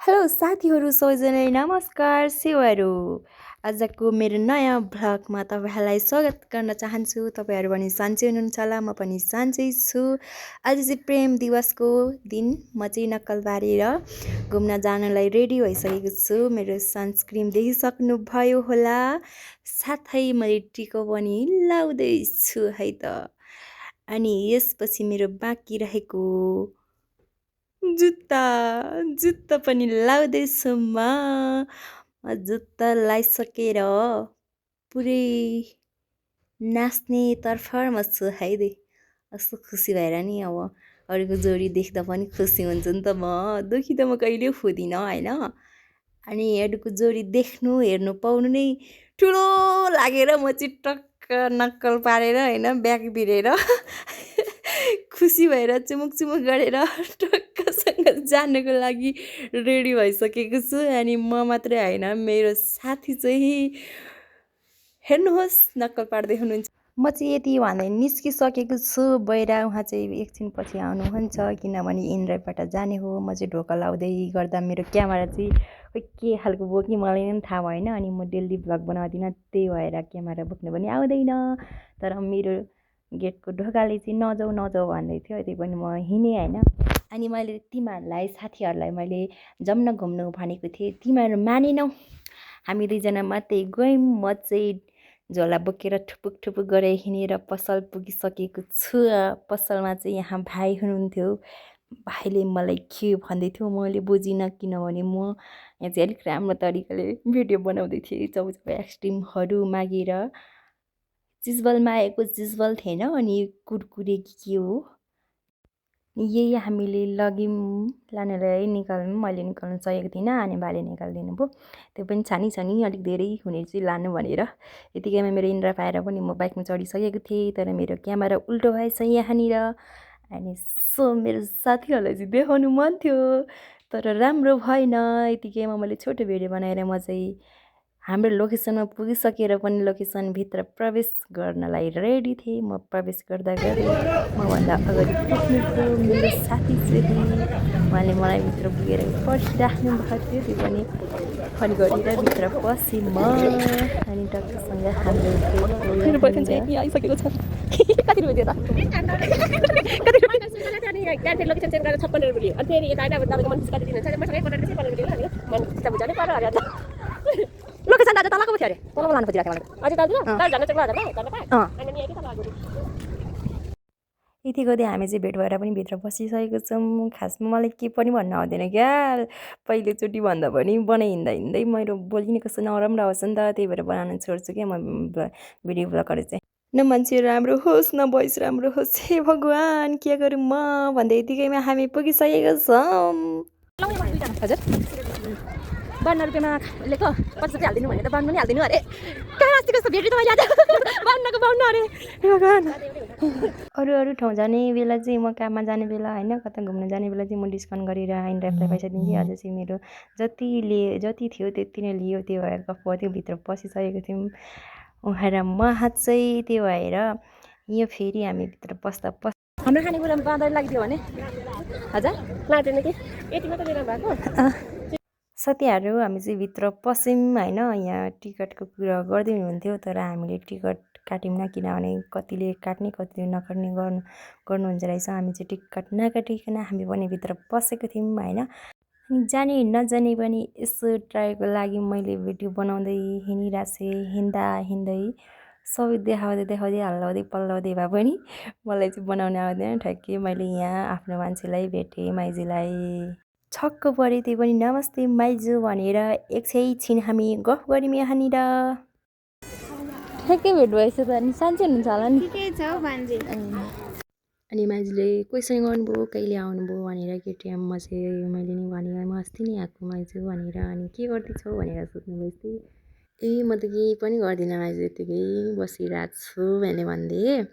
Hello साथीहरू सबैजनालाई नमस्कार सेवाहरू। आजको मेरो नयाँ भ्लगमा तपाईँहरूलाई स्वागत गर्न चाहन्छु। तपाईँहरू पनि सन्चै हुनुहुन्छ होला, म पनि सन्चै छु। आज चाहिँ प्रेम दिवसको दिन म चाहिँ नक्कलबारी र घुम्न जानलाई रेडी भइसकेको छु। मेरो सनस्क्रिन देखिसक्नुभयो होला, साथै मैले टिको पनि लाउँदैछु है त। अनि यसपछि मेरो बाँकी रहेको जुत्ता पनि लाउँदैछु म जुत्ता लगाइसकेर पुरै नाच्ने तर्फरमा छु है दे। कस्तो खुसी भएर नि अब अरूको जोडी देख्दा पनि खुसी हुन्छ नि त। म दुखी त म कहिल्यै हुँदिनँ होइन। अनि अरूको जोडी देख्नु हेर्नु पाउनु नै ठुलो लागेर म चाहिँ टक्क नक्कल पारेर होइन ब्याग भिरेर खुसी भएर चुमुक गरेर टक्कसँग जानको लागि रेडी भइसकेको छु। अनि म मात्रै होइन, मेरो साथी चाहिँ हेर्नुहोस् नक्कल पार्दै हुनुहुन्छ। म चाहिँ यति भन्दै निस्किसकेको छु बाहिर। उहाँ चाहिँ एकछिन पछि आउनुहुन्छ किनभने इन्द्रबाट जाने हो। म चाहिँ ढोका लाउँदै गर्दा मेरो क्यामेरा चाहिँ खोइ के खालको बोक्यो मलाई पनि थाहा भएन। अनि म डेली भ्लग बनाउँदिनँ, त्यही भएर क्यामेरा बोक्नु पनि आउँदैन। तर मेरो गेटको ढोकाले चाहिँ नजाऊ भन्दै थियो, त्यही पनि म हिँडेँ होइन। अनि मैले तिमीहरूलाई साथीहरूलाई मैले जाउँ न घुम्नु भनेको थिएँ, तिमीहरू मानेनौ। हामी दुईजना मात्रै गयौँ। म चाहिँ झोला बोकेर ठुपुक गरेर हिँडेर पसल पुगिसकेको छु। पसलमा चाहिँ यहाँ भाइ हुनुहुन्थ्यो। भाइले मलाई के भन्दै थियो मैले बुझिनँ, किनभने म यहाँ चाहिँ अलिक राम्रो तरिकाले भिडियो बनाउँदै थिएँ। चाउचाउ आइसक्रिमहरू मागेर चिजबल मागेको, चिजबल थिएन। अनि कुरकुरे के हो यही हामीले लग्यौँ लानलाई निकाल्नु। मैले निकाल्नु सकेको थिइनँ, अनि भाइले निकालिदिनु भयो। त्यो पनि छानी अलिक धेरै हुने चाहिँ लानु भनेर। यतिकैमा मेरो इन्द्र पाएर पनि म बाइकमा चढिसकेको थिएँ, तर मेरो क्यामेरा उल्टो भएछ यहाँनिर। अनि मेरो साथीहरूलाई चाहिँ देखाउनु मन थियो तर राम्रो भएन। यतिकैमा मैले छोटो भिडियो बनाएर म चाहिँ हाम्रो लोकेसनमा पुगिसकेर पनि लोकेसनभित्र प्रवेश गर्नलाई रेडी थिएँ। म प्रवेश गर्दा मभन्दा अगाडि पुग्नुको मेरो साथी चाहिँ उहाँले मलाई भित्र पुगेर पर्खिराख्नु भएको थियो। त्यो पनि फन गरेर भित्र पसेँ म। अनि टक्कसँग हाम्रो आइसकेको छ। कति रुपियाँ दियो त लोकेसन चेन्ज गरेर 56 रुपियाँ लियो। अनि फेरि यता आएर तपाईँको मन कति दिनुहुन्छ मसँगै पठाएर 56 रुपियाँ लियो। मन चित्त बुझाउनै पर्यो अरे त। लोकेसन दाजु तलको पो थियो अरे, तलको लानु खोजिरहेको थियो मलाई। अझै दाजु जान चाहिँ जान अनि नि यति तल लाग्यो। यति गर्दै हामी चाहिँ भेट भएर पनि भित्र बसिसकेको छौँ। खासमा मलाई के पनि भन्न आउँदैन क्या। पहिलोचोटि भन्दा पनि बनाइ हिँड्दै मेरो बोली नै कस्तो नराम्रो आउँछ नि त, त्यही भएर बनाउनु छोड्छु क्या म भिडियो ब्लगहरू चाहिँ। न मान्छे राम्रो होस् न भोइस राम्रो होस्, हे भगवान् के गरौँ म भन्दै यतिकैमा हामी पुगिसकेको छौँ। हजुर 52 रुपियाँमा लेखो 50 रुपियाँ हालिदिनु भने त 52 पनि हालिदिनु अरे। कहाँ अस्ति कस्तो भेटेँ त मैले आज 52 को 52 अरे भगवान्। अरू ठाउँ जाने बेला चाहिँ म काममा जाने बेला होइन, कता घुम्न जाने बेला चाहिँ म डिस्काउन्ट गरेर इन्ड्राइभलाई पैसा दिन्थेँ। आज चाहिँ मेरो जति थियो त्यति नै लियो, त्यो भएर गफ गर्थ्यौँ। भित्र पसिसकेको थियौँ उहाँ र म चाहिँ। त्यो भएर यो फेरि हामी भित्र पस्दा हाम्रो खानेकुरामा बाँदर लाग्थ्यो भने हजुर लाग्दैन कि यति मात्रै लिएर भएको साथीहरू। हामी चाहिँ भित्र पस्यौँ होइन। यहाँ टिकटको कुरा गर्दै हुनुहुन्थ्यो तर हामीले टिकट काट्यौँ किनभने कतिले काट्ने कतिले नकाट्ने गर्नुहुन्छ रहेछ। हामी चाहिँ टिकट नकाटिकन हामी पनि भित्र पसेको थियौँ होइन। अनि जाने नजाने पनि यसो ट्राईको लागि मैले भिडियो बनाउँदै हिँडिरहेको छु। हिँड्दै सबै देखाउँदै हल्लाउँदै पल्लाउँदै भए पनि मलाई चाहिँ बनाउन आउँदैन। ठ्याक्कै मैले यहाँ आफ्नो मान्छेलाई भेटेँ, माइजूलाई छक्क परेँ। त्यही पनि नमस्ते माइजू भनेर एकछिन हामी गफ गऱ्यौँ यहाँनिर। ठ्याक्कै भेट भएछ त। अनि सान्छे हुनुहुन्छ होला नि। अनि माइजूले क्वेसन गर्नुभयो कहिले आउनुभयो भनेर केटिएम। मैले नि भने म अस्ति नै आएको माइजू भनेर। अनि के गर्दैछौ भनेर सोध्नुभयो। यस्तै म त केही पनि गर्दिनँ माइजू, यतिकै बसिरहेको छु भने भनिदिएँ।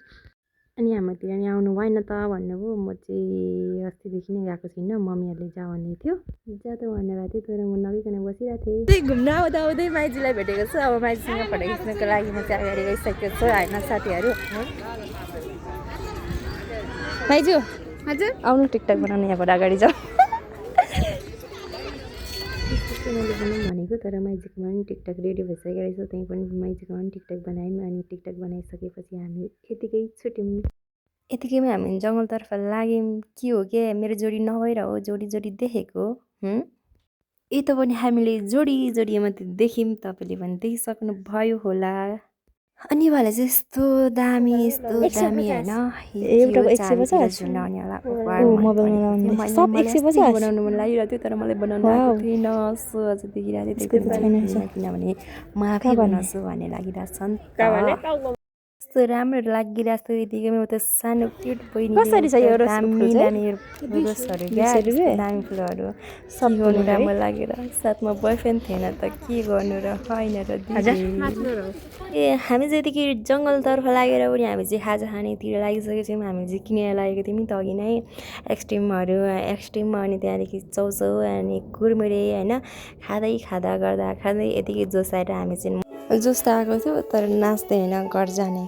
अनि हाम्रोतिर नि आउनु भएन त भन्नुभयो। म चाहिँ अस्तिदेखि नै गएको छुइनँ, मम्मीहरूले जा भन्दै थियो, जा त भन्नुभएको थियो तर म नगइकन बसिरहेको थिएँ। घुम्न आउँदै माइजूलाई भेटेको छु। अब माइजूसँग फोटो खिच्नको लागि म चाहिँ अगाडि गइसकेको छु होइन साथीहरू। माइजू हजुर आउनु टिकटक बनाउनु, यहाँबाट अगाडि जाऊ। अस्ति मैले बनाऊँ भनेको तर माइजीकोमा पनि टिकटक रेडी भइसकेको रहेछ त्यहीँ पनि माइजीकोमा पनि टिकटक बनायौँ अनि टिकटक बनाइसकेपछि हामी यतिकै छुट्यौँ यतिकैमा हामी जङ्गलतर्फ लाग्यौँ के हो क्या मेरो जोडी नभएर हो जोडी जोडी देखेको यता पनि हामीले जोडी जोडी मात्रै देख्यौँ तपाईँले पनि देखिसक्नु भयो होला अनि भले चाहिँ यस्तो दामी होइन बनाउनु मन लागिरहेको थियो तर मलाई बनाउनु आएको थिएन सो अझ देखिरहेको थियो किनभने म आफै बनाउँछु भन्ने लागिरहेको छ नि त कस्तो राम्रो लागिरहेको थियो यतिकैमा उता सानो क्युट बहिनी कसरी छ यो दामी रोसहरू दामी फुलहरू सब गर्नु राम्रो लागेर साथमा बोयफ्रेन्ड थिएन त के गर्नु र होइन र ए हामी चाहिँ यतिकै जङ्गलतर्फ लागेर पनि हामी चाहिँ खाजा खानेतिर लागिसकेको थियौँ हामी चाहिँ किनेर लागेको थियौँ नि त अघि नै एक्सट्रिम अनि त्यहाँदेखि चौचौ अनि कुरमुरे होइन खाँदा खाँदै यतिकै जोसाएर हामी चाहिँ जोस त आएको थियो तर नाच्दै होइन घर जाने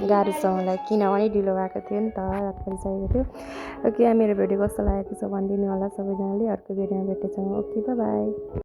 गाह्रो छ मलाई किनभने ढिलो भएको थियो नि त रात परिसकेको थियो ओके मेरो भिडियो कस्तो लागेको छ भनिदिनु होला सबैजनाले अर्को भिडियोमा भेट्नेछौँ ओके बाई